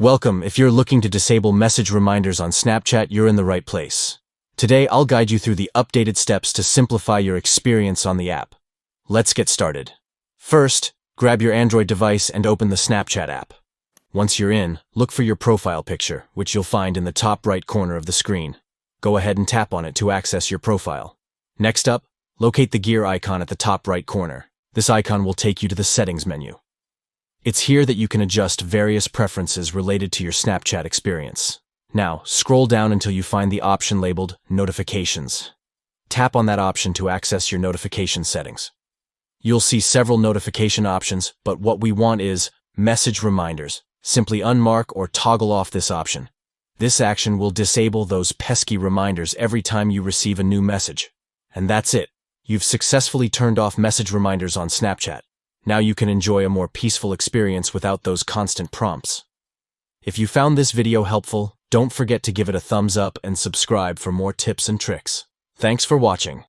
Welcome. If you're looking to disable message reminders on Snapchat, you're in the right place. Today, I'll guide you through the updated steps to simplify your experience on the app. Let's get started. First, grab your Android device and open the Snapchat app. Once you're in, look for your profile picture, which you'll find in the top right corner of the screen. Go ahead and tap on it to access your profile. Next up, locate the gear icon at the top right corner. This icon will take you to the settings menu. It's here that you can adjust various preferences related to your Snapchat experience. Now, scroll down until you find the option labeled Notifications. Tap on that option to access your notification settings. You'll see several notification options, but what we want is Message Reminders. Simply unmark or toggle off this option. This action will disable those pesky reminders every time you receive a new message. And that's it. You've successfully turned off message reminders on Snapchat. Now you can enjoy a more peaceful experience without those constant prompts. If you found this video helpful, don't forget to give it a thumbs up and subscribe for more tips and tricks. Thanks for watching.